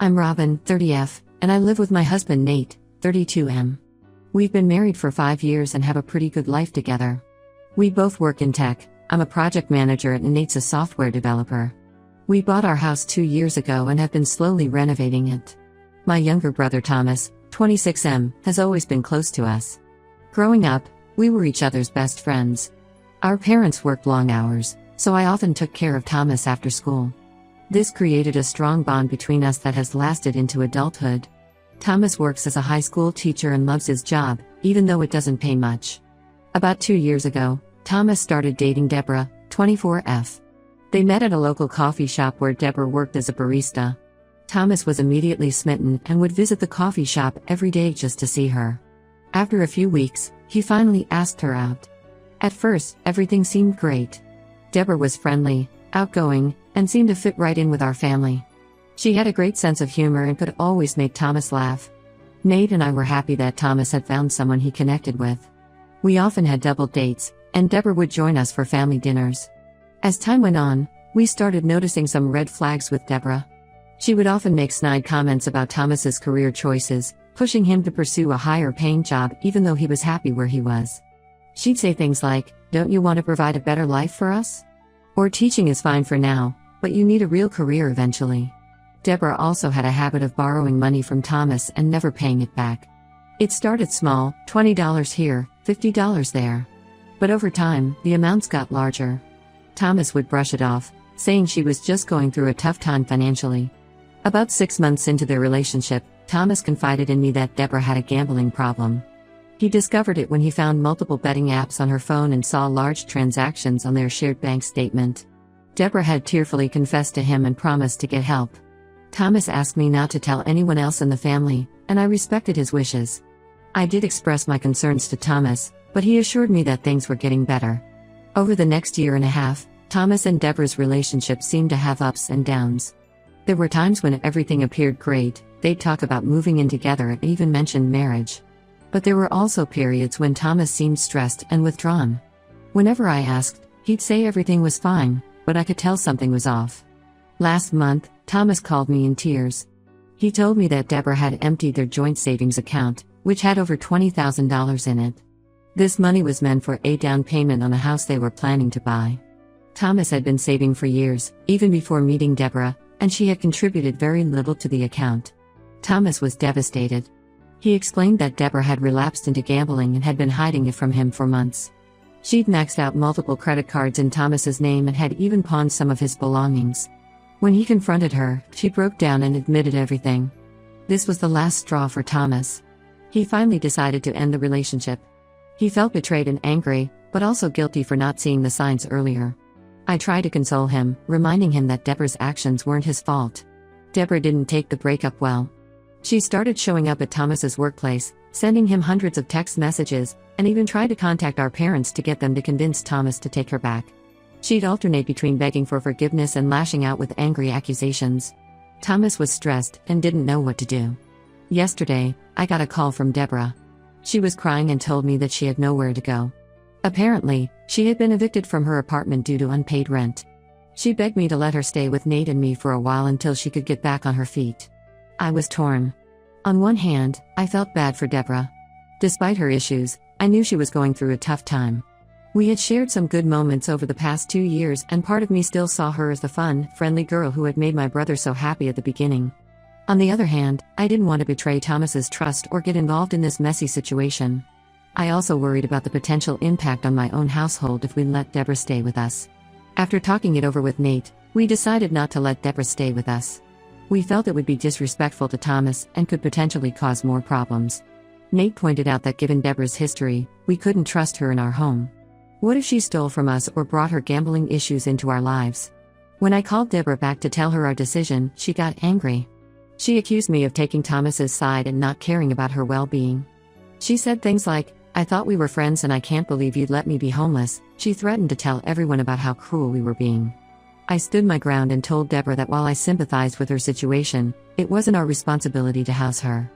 I'm Robin, 30F, and I live with my husband Nate, 32M. We've been married for 5 years and have a pretty good life together. We both work in tech. I'm a project manager and Nate's a software developer. We bought our house 2 years ago and have been slowly renovating it. My younger brother Thomas, 26M, has always been close to us. Growing up, we were each other's best friends. Our parents worked long hours, so I often took care of Thomas after school. This created a strong bond between us that has lasted into adulthood. Thomas works as a high school teacher and loves his job, even though it doesn't pay much. About 2 years ago, Thomas started dating Deborah, 24F. They met at a local coffee shop where Deborah worked as a barista. Thomas was immediately smitten and would visit the coffee shop every day just to see her. After a few weeks, he finally asked her out. At first, everything seemed great. Deborah was friendly, outgoing, and seemed to fit right in with our family. She had a great sense of humor and could always make Thomas laugh. Nate and I were happy that Thomas had found someone he connected with. We often had double dates, and Deborah would join us for family dinners. As time went on, we started noticing some red flags with Deborah. She would often make snide comments about Thomas's career choices, pushing him to pursue a higher-paying job even though he was happy where he was. She'd say things like, "Don't you want to provide a better life for us?" Or "Teaching is fine for now, but you need a real career eventually." Deborah also had a habit of borrowing money from Thomas and never paying it back. It started small, $20 here, $50 there. But over time, the amounts got larger. Thomas would brush it off, saying she was just going through a tough time financially. About 6 months into their relationship, Thomas confided in me that Deborah had a gambling problem. He discovered it when he found multiple betting apps on her phone and saw large transactions on their shared bank statement. Deborah had tearfully confessed to him and promised to get help. Thomas asked me not to tell anyone else in the family, and I respected his wishes. I did express my concerns to Thomas, but he assured me that things were getting better. Over the next year and a half, Thomas and Deborah's relationship seemed to have ups and downs. There were times when everything appeared great, they'd talk about moving in together and even mention marriage. But there were also periods when Thomas seemed stressed and withdrawn. Whenever I asked, he'd say everything was fine, but I could tell something was off. Last month, Thomas called me in tears. He told me that Deborah had emptied their joint savings account, which had over $20,000 in it. This money was meant for a down payment on a house they were planning to buy. Thomas had been saving for years, even before meeting Deborah, and she had contributed very little to the account. Thomas was devastated. He explained that Deborah had relapsed into gambling and had been hiding it from him for months. She'd maxed out multiple credit cards in Thomas's name and had even pawned some of his belongings. When he confronted her, she broke down and admitted everything. This was the last straw for Thomas. He finally decided to end the relationship. He felt betrayed and angry, but also guilty for not seeing the signs earlier. I tried to console him, reminding him that Deborah's actions weren't his fault. Deborah didn't take the breakup well. She started showing up at Thomas's workplace, sending him hundreds of text messages, and even tried to contact our parents to get them to convince Thomas to take her back. She'd alternate between begging for forgiveness and lashing out with angry accusations. Thomas was stressed and didn't know what to do. Yesterday, I got a call from Deborah. She was crying and told me that she had nowhere to go. Apparently, she had been evicted from her apartment due to unpaid rent. She begged me to let her stay with Nate and me for a while until she could get back on her feet. I was torn. On one hand, I felt bad for Deborah. Despite her issues, I knew she was going through a tough time. We had shared some good moments over the past 2 years, and part of me still saw her as the fun, friendly girl who had made my brother so happy at the beginning. On the other hand, I didn't want to betray Thomas's trust or get involved in this messy situation. I also worried about the potential impact on my own household if we let Deborah stay with us. After talking it over with Nate, we decided not to let Deborah stay with us. We felt it would be disrespectful to Thomas and could potentially cause more problems. Nate pointed out that given Deborah's history, we couldn't trust her in our home. What if she stole from us or brought her gambling issues into our lives? When I called Deborah back to tell her our decision, she got angry. She accused me of taking Thomas's side and not caring about her well-being. She said things like, "I thought we were friends and I can't believe you'd let me be homeless." She threatened to tell everyone about how cruel we were being. I stood my ground and told Deborah that while I sympathized with her situation, it wasn't our responsibility to house her.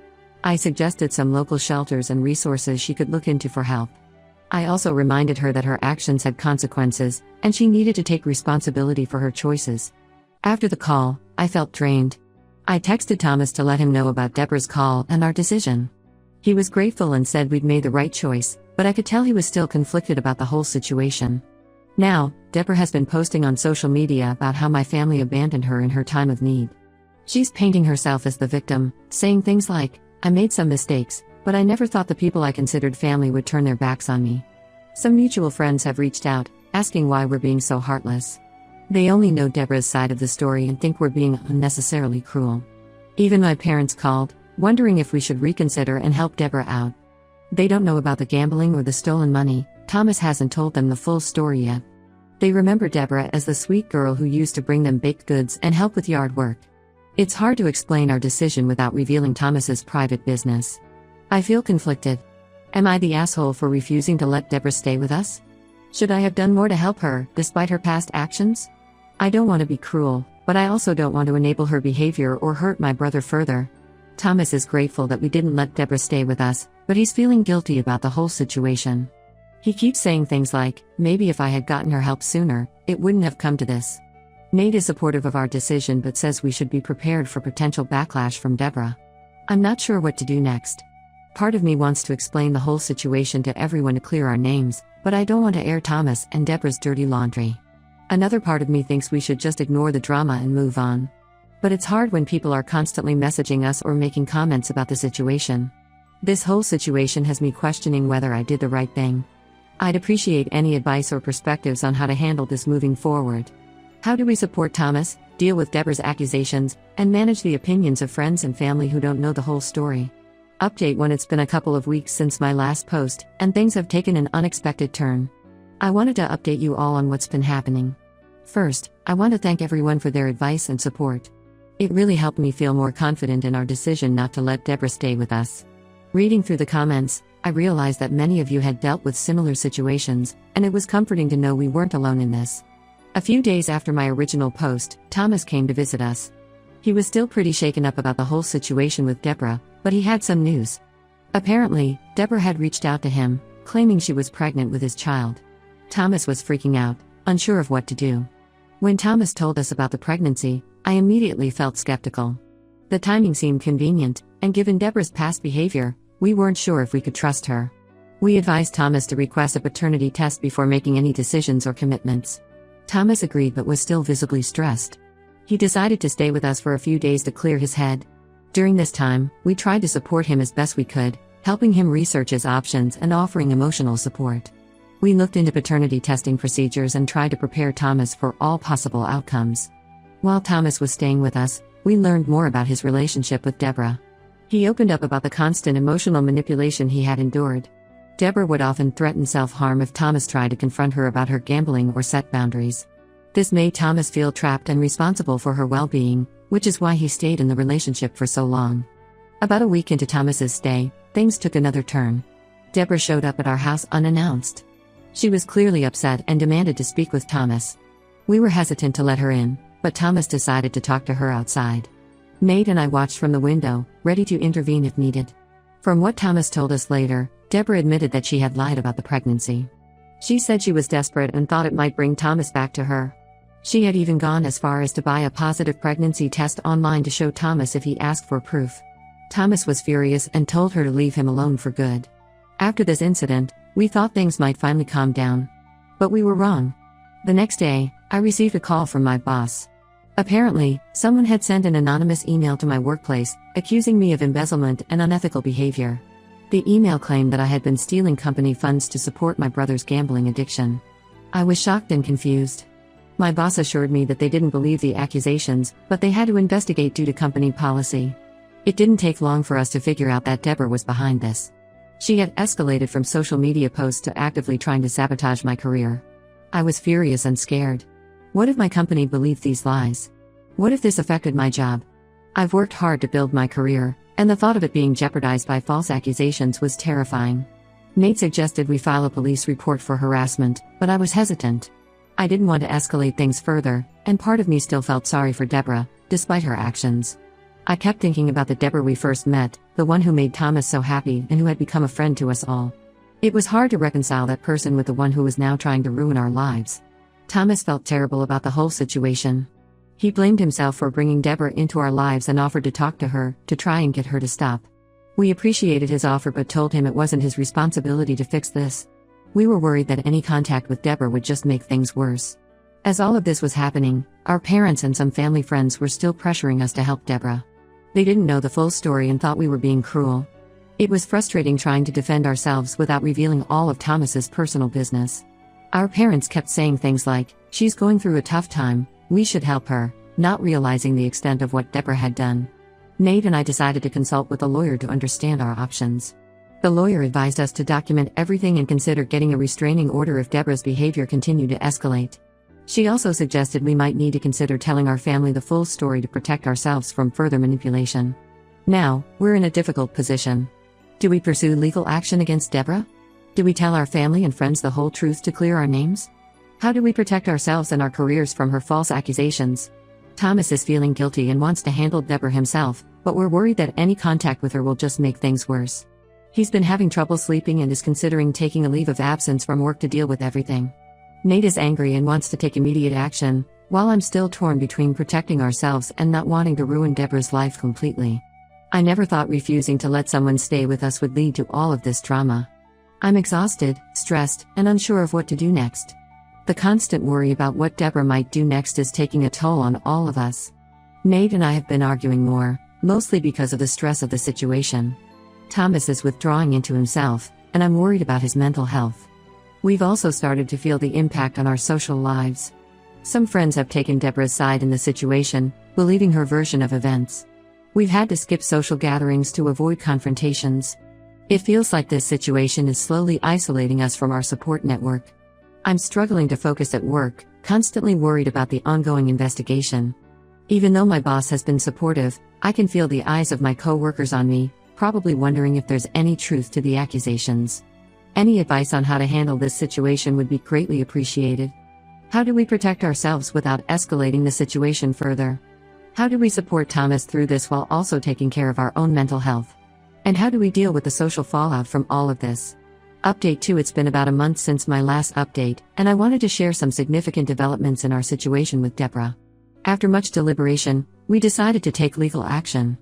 I suggested some local shelters and resources she could look into for help. I also reminded her that her actions had consequences, and she needed to take responsibility for her choices. After the call, I felt drained. I texted Thomas to let him know about Deborah's call and our decision. He was grateful and said we'd made the right choice, but I could tell he was still conflicted about the whole situation. Now, Deborah has been posting on social media about how my family abandoned her in her time of need. She's painting herself as the victim, saying things like, "I made some mistakes, but I never thought the people I considered family would turn their backs on me." Some mutual friends have reached out, asking why we're being so heartless. They only know Deborah's side of the story and think we're being unnecessarily cruel. Even my parents called, wondering if we should reconsider and help Deborah out. They don't know about the gambling or the stolen money. Thomas hasn't told them the full story yet. They remember Deborah as the sweet girl who used to bring them baked goods and help with yard work. It's hard to explain our decision without revealing Thomas's private business. I feel conflicted. Am I the asshole for refusing to let Deborah stay with us? Should I have done more to help her, despite her past actions? I don't want to be cruel, but I also don't want to enable her behavior or hurt my brother further. Thomas is grateful that we didn't let Deborah stay with us, but he's feeling guilty about the whole situation. He keeps saying things like, maybe if I had gotten her help sooner, it wouldn't have come to this. Nate is supportive of our decision but says we should be prepared for potential backlash from Deborah. I'm not sure what to do next. Part of me wants to explain the whole situation to everyone to clear our names, but I don't want to air Thomas and Deborah's dirty laundry. Another part of me thinks we should just ignore the drama and move on. But it's hard when people are constantly messaging us or making comments about the situation. This whole situation has me questioning whether I did the right thing. I'd appreciate any advice or perspectives on how to handle this moving forward. How do we support Thomas, deal with Deborah's accusations, and manage the opinions of friends and family who don't know the whole story? Update when it's been a couple of weeks since my last post, and things have taken an unexpected turn. I wanted to update you all on what's been happening. First, I want to thank everyone for their advice and support. It really helped me feel more confident in our decision not to let Deborah stay with us. Reading through the comments, I realized that many of you had dealt with similar situations, and it was comforting to know we weren't alone in this. A few days after my original post, Thomas came to visit us. He was still pretty shaken up about the whole situation with Deborah, but he had some news. Apparently, Deborah had reached out to him, claiming she was pregnant with his child. Thomas was freaking out, unsure of what to do. When Thomas told us about the pregnancy, I immediately felt skeptical. The timing seemed convenient, and given Deborah's past behavior, we weren't sure if we could trust her. We advised Thomas to request a paternity test before making any decisions or commitments. Thomas agreed but was still visibly stressed. He decided to stay with us for a few days to clear his head. During this time, we tried to support him as best we could, helping him research his options and offering emotional support. We looked into paternity testing procedures and tried to prepare Thomas for all possible outcomes. While Thomas was staying with us, we learned more about his relationship with Deborah. He opened up about the constant emotional manipulation he had endured. Deborah would often threaten self-harm if Thomas tried to confront her about her gambling or set boundaries. This made Thomas feel trapped and responsible for her well-being, which is why he stayed in the relationship for so long. About a week into Thomas's stay, things took another turn. Deborah showed up at our house unannounced. She was clearly upset and demanded to speak with Thomas. We were hesitant to let her in, but Thomas decided to talk to her outside. Nate and I watched from the window, ready to intervene if needed. From what Thomas told us later, Deborah admitted that she had lied about the pregnancy. She said she was desperate and thought it might bring Thomas back to her. She had even gone as far as to buy a positive pregnancy test online to show Thomas if he asked for proof. Thomas was furious and told her to leave him alone for good. After this incident, we thought things might finally calm down. But we were wrong. The next day, I received a call from my boss. Apparently, someone had sent an anonymous email to my workplace, accusing me of embezzlement and unethical behavior. The email claimed that I had been stealing company funds to support my brother's gambling addiction. I was shocked and confused. My boss assured me that they didn't believe the accusations, but they had to investigate due to company policy. It didn't take long for us to figure out that Deborah was behind this. She had escalated from social media posts to actively trying to sabotage my career. I was furious and scared. What if my company believed these lies? What if this affected my job? I've worked hard to build my career, and the thought of it being jeopardized by false accusations was terrifying. Nate suggested we file a police report for harassment, but I was hesitant. I didn't want to escalate things further, and part of me still felt sorry for Deborah, despite her actions. I kept thinking about the Deborah we first met, the one who made Thomas so happy and who had become a friend to us all. It was hard to reconcile that person with the one who was now trying to ruin our lives. Thomas felt terrible about the whole situation. He blamed himself for bringing Deborah into our lives and offered to talk to her, to try and get her to stop. We appreciated his offer but told him it wasn't his responsibility to fix this. We were worried that any contact with Deborah would just make things worse. As all of this was happening, our parents and some family friends were still pressuring us to help Deborah. They didn't know the full story and thought we were being cruel. It was frustrating trying to defend ourselves without revealing all of Thomas's personal business. Our parents kept saying things like, "She's going through a tough time, we should help her," not realizing the extent of what Deborah had done. Nate and I decided to consult with a lawyer to understand our options. The lawyer advised us to document everything and consider getting a restraining order if Deborah's behavior continued to escalate. She also suggested we might need to consider telling our family the full story to protect ourselves from further manipulation. Now, we're in a difficult position. Do we pursue legal action against Deborah? Do we tell our family and friends the whole truth to clear our names? How do we protect ourselves and our careers from her false accusations? Thomas is feeling guilty and wants to handle Deborah himself, but we're worried that any contact with her will just make things worse. He's been having trouble sleeping and is considering taking a leave of absence from work to deal with everything. Nate is angry and wants to take immediate action, while I'm still torn between protecting ourselves and not wanting to ruin Deborah's life completely. I never thought refusing to let someone stay with us would lead to all of this drama. I'm exhausted, stressed, and unsure of what to do next. The constant worry about what Deborah might do next is taking a toll on all of us. Nate and I have been arguing more, mostly because of the stress of the situation. Thomas is withdrawing into himself, and I'm worried about his mental health. We've also started to feel the impact on our social lives. Some friends have taken Deborah's side in the situation, believing her version of events. We've had to skip social gatherings to avoid confrontations. It feels like this situation is slowly isolating us from our support network. I'm struggling to focus at work, constantly worried about the ongoing investigation. Even though my boss has been supportive, I can feel the eyes of my co-workers on me, probably wondering if there's any truth to the accusations. Any advice on how to handle this situation would be greatly appreciated. How do we protect ourselves without escalating the situation further? How do we support Thomas through this while also taking care of our own mental health? And how do we deal with the social fallout from all of this? Update 2. It's been about a month since my last update, and I wanted to share some significant developments in our situation with Deborah. After much deliberation, we decided to take legal action.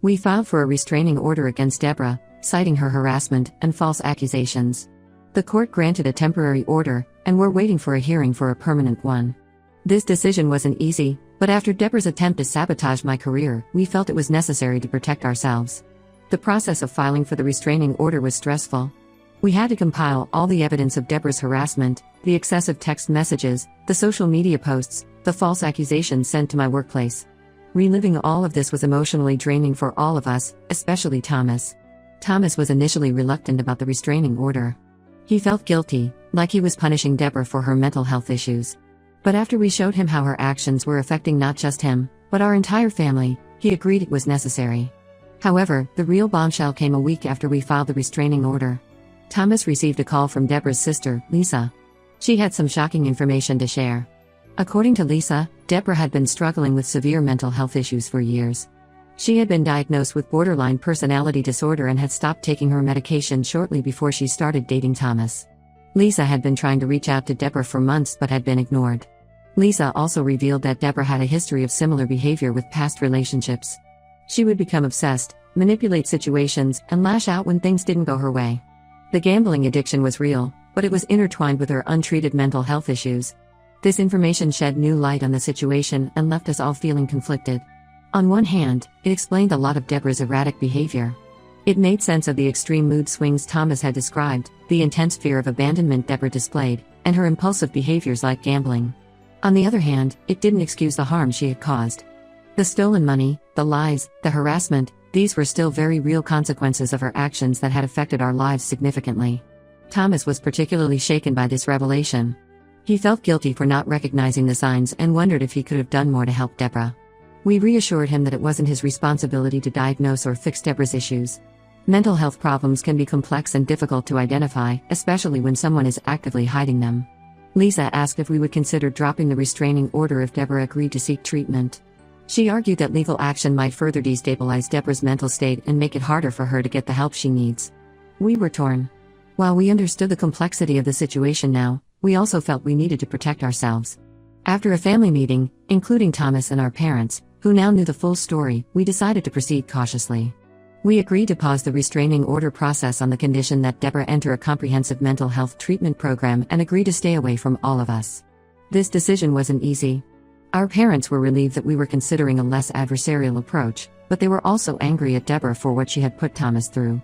We filed for a restraining order against Deborah, citing her harassment and false accusations. The court granted a temporary order, and we're waiting for a hearing for a permanent one. This decision wasn't easy, but after Deborah's attempt to sabotage my career, we felt it was necessary to protect ourselves. The process of filing for the restraining order was stressful. We had to compile all the evidence of Deborah's harassment, the excessive text messages, the social media posts, the false accusations sent to my workplace. Reliving all of this was emotionally draining for all of us, especially Thomas. Thomas was initially reluctant about the restraining order. He felt guilty, like he was punishing Deborah for her mental health issues. But after we showed him how her actions were affecting not just him, but our entire family, he agreed it was necessary. However, the real bombshell came a week after we filed the restraining order. Thomas received a call from Deborah's sister, Lisa. She had some shocking information to share. According to Lisa, Deborah had been struggling with severe mental health issues for years. She had been diagnosed with borderline personality disorder and had stopped taking her medication shortly before she started dating Thomas. Lisa had been trying to reach out to Deborah for months but had been ignored. Lisa also revealed that Deborah had a history of similar behavior with past relationships. She would become obsessed, manipulate situations, and lash out when things didn't go her way. The gambling addiction was real, but it was intertwined with her untreated mental health issues. This information shed new light on the situation and left us all feeling conflicted. On one hand, it explained a lot of Deborah's erratic behavior. It made sense of the extreme mood swings Thomas had described, the intense fear of abandonment Deborah displayed, and her impulsive behaviors like gambling. On the other hand, it didn't excuse the harm she had caused. The stolen money, the lies, the harassment, these were still very real consequences of her actions that had affected our lives significantly. Thomas was particularly shaken by this revelation. He felt guilty for not recognizing the signs and wondered if he could have done more to help Deborah. We reassured him that it wasn't his responsibility to diagnose or fix Deborah's issues. Mental health problems can be complex and difficult to identify, especially when someone is actively hiding them. Lisa asked if we would consider dropping the restraining order if Deborah agreed to seek treatment. She argued that legal action might further destabilize Deborah's mental state and make it harder for her to get the help she needs. We were torn. While we understood the complexity of the situation now, we also felt we needed to protect ourselves. After a family meeting, including Thomas and our parents, who now knew the full story, we decided to proceed cautiously. We agreed to pause the restraining order process on the condition that Deborah enter a comprehensive mental health treatment program and agree to stay away from all of us. This decision wasn't easy. Our parents were relieved that we were considering a less adversarial approach, but they were also angry at Deborah for what she had put Thomas through.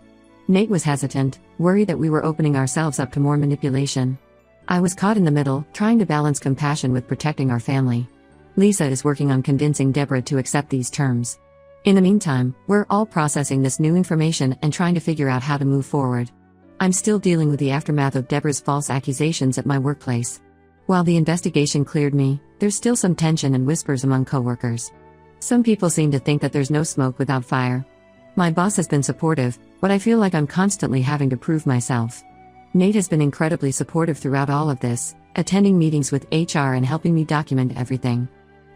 Nate was hesitant, worried that we were opening ourselves up to more manipulation. I was caught in the middle, trying to balance compassion with protecting our family. Lisa is working on convincing Deborah to accept these terms. In the meantime, we're all processing this new information and trying to figure out how to move forward. I'm still dealing with the aftermath of Deborah's false accusations at my workplace. While the investigation cleared me, there's still some tension and whispers among coworkers. Some people seem to think that there's no smoke without fire. My boss has been supportive, but I feel like I'm constantly having to prove myself. Nate has been incredibly supportive throughout all of this, attending meetings with HR and helping me document everything.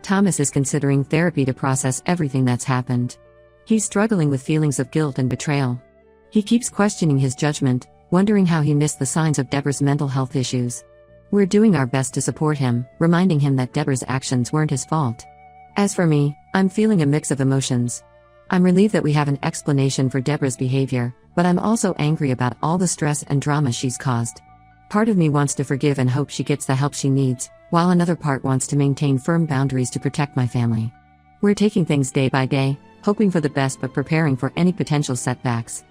Thomas is considering therapy to process everything that's happened. He's struggling with feelings of guilt and betrayal. He keeps questioning his judgment, wondering how he missed the signs of Deborah's mental health issues. We're doing our best to support him, reminding him that Deborah's actions weren't his fault. As for me, I'm feeling a mix of emotions. I'm relieved that we have an explanation for Deborah's behavior, but I'm also angry about all the stress and drama she's caused. Part of me wants to forgive and hope she gets the help she needs, while another part wants to maintain firm boundaries to protect my family. We're taking things day by day, hoping for the best but preparing for any potential setbacks.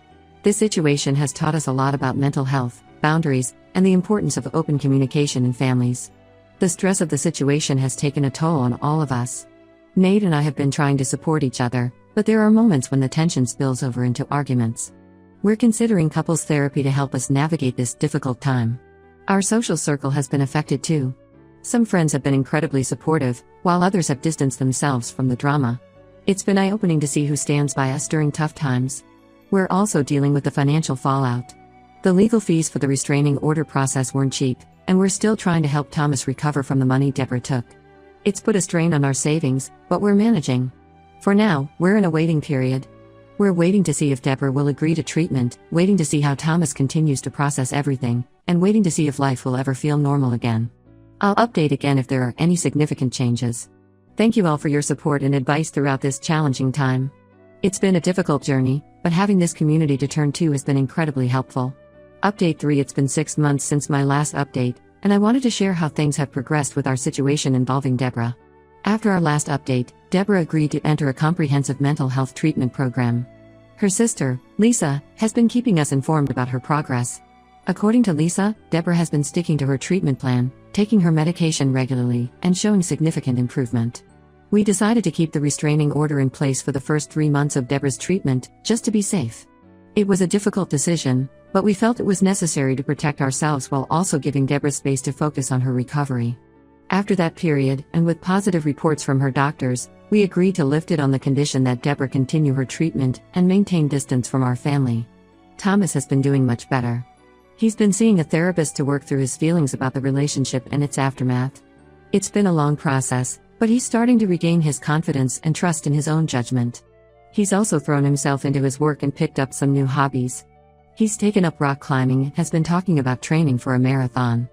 This situation has taught us a lot about mental health, boundaries, and the importance of open communication in families. The stress of the situation has taken a toll on all of us. Nate and I have been trying to support each other, but there are moments when the tension spills over into arguments. We're considering couples therapy to help us navigate this difficult time. Our social circle has been affected too. Some friends have been incredibly supportive, while others have distanced themselves from the drama. It's been eye-opening to see who stands by us during tough times. We're also dealing with the financial fallout. The legal fees for the restraining order process weren't cheap, and we're still trying to help Thomas recover from the money Deborah took. It's put a strain on our savings, but we're managing. For now, we're in a waiting period. We're waiting to see if Deborah will agree to treatment, waiting to see how Thomas continues to process everything, and waiting to see if life will ever feel normal again. I'll update again if there are any significant changes. Thank you all for your support and advice throughout this challenging time. It's been a difficult journey, but having this community to turn to has been incredibly helpful. Update 3. It's been 6 months since my last update, and I wanted to share how things have progressed with our situation involving Deborah. After our last update, Deborah agreed to enter a comprehensive mental health treatment program. Her sister, Lisa, has been keeping us informed about her progress. According to Lisa, Deborah has been sticking to her treatment plan, taking her medication regularly, and showing significant improvement. We decided to keep the restraining order in place for the first 3 months of Deborah's treatment, just to be safe. It was a difficult decision, but we felt it was necessary to protect ourselves while also giving Deborah space to focus on her recovery. After that period, and with positive reports from her doctors, we agreed to lift it on the condition that Deborah continue her treatment and maintain distance from our family. Thomas has been doing much better. He's been seeing a therapist to work through his feelings about the relationship and its aftermath. It's been a long process, but he's starting to regain his confidence and trust in his own judgment. He's also thrown himself into his work and picked up some new hobbies. He's taken up rock climbing and has been talking about training for a marathon.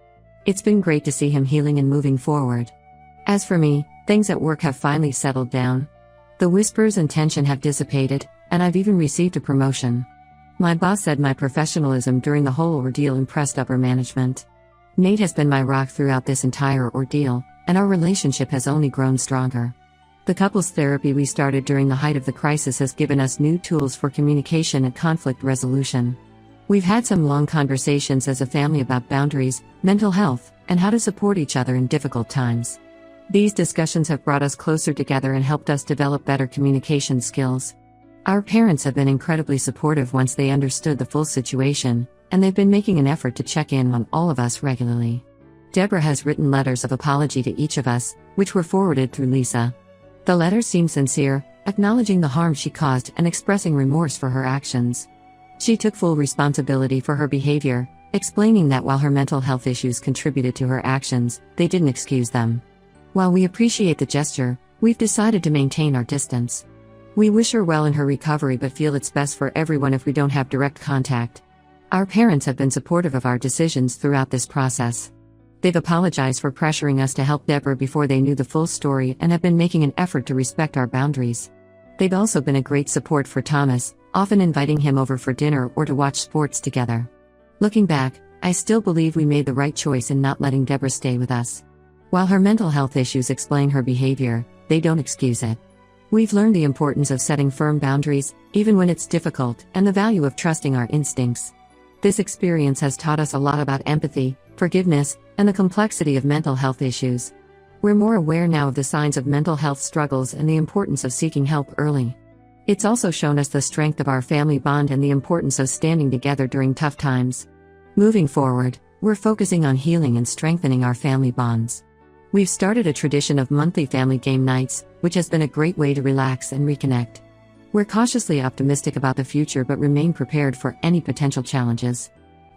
It's been great to see him healing and moving forward. As for me, things at work have finally settled down. The whispers and tension have dissipated, and I've even received a promotion. My boss said my professionalism during the whole ordeal impressed upper management. Nate has been my rock throughout this entire ordeal, and our relationship has only grown stronger. The couples therapy we started during the height of the crisis has given us new tools for communication and conflict resolution. We've had some long conversations as a family about boundaries, mental health, and how to support each other in difficult times. These discussions have brought us closer together and helped us develop better communication skills. Our parents have been incredibly supportive once they understood the full situation, and they've been making an effort to check in on all of us regularly. Deborah has written letters of apology to each of us, which were forwarded through Lisa. The letters seem sincere, acknowledging the harm she caused and expressing remorse for her actions. She took full responsibility for her behavior, explaining that while her mental health issues contributed to her actions, they didn't excuse them. While we appreciate the gesture, we've decided to maintain our distance. We wish her well in her recovery but feel it's best for everyone if we don't have direct contact. Our parents have been supportive of our decisions throughout this process. They've apologized for pressuring us to help Deborah before they knew the full story and have been making an effort to respect our boundaries. They've also been a great support for Thomas, often inviting him over for dinner or to watch sports together. Looking back, I still believe we made the right choice in not letting Deborah stay with us. While her mental health issues explain her behavior, they don't excuse it. We've learned the importance of setting firm boundaries, even when it's difficult, and the value of trusting our instincts. This experience has taught us a lot about empathy, forgiveness, and the complexity of mental health issues. We're more aware now of the signs of mental health struggles and the importance of seeking help early. It's also shown us the strength of our family bond and the importance of standing together during tough times. Moving forward, we're focusing on healing and strengthening our family bonds. We've started a tradition of monthly family game nights, which has been a great way to relax and reconnect. We're cautiously optimistic about the future but remain prepared for any potential challenges.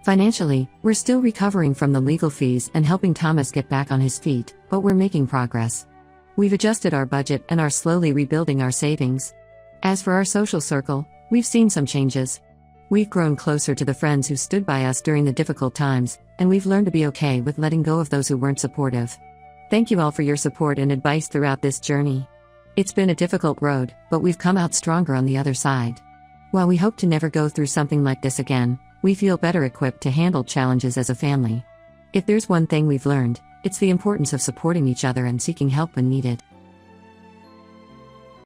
Financially, we're still recovering from the legal fees and helping Thomas get back on his feet, but we're making progress. We've adjusted our budget and are slowly rebuilding our savings. As for our social circle, we've seen some changes. We've grown closer to the friends who stood by us during the difficult times, and we've learned to be okay with letting go of those who weren't supportive. Thank you all for your support and advice throughout this journey. It's been a difficult road, but we've come out stronger on the other side. While we hope to never go through something like this again, we feel better equipped to handle challenges as a family. If there's one thing we've learned, it's the importance of supporting each other and seeking help when needed.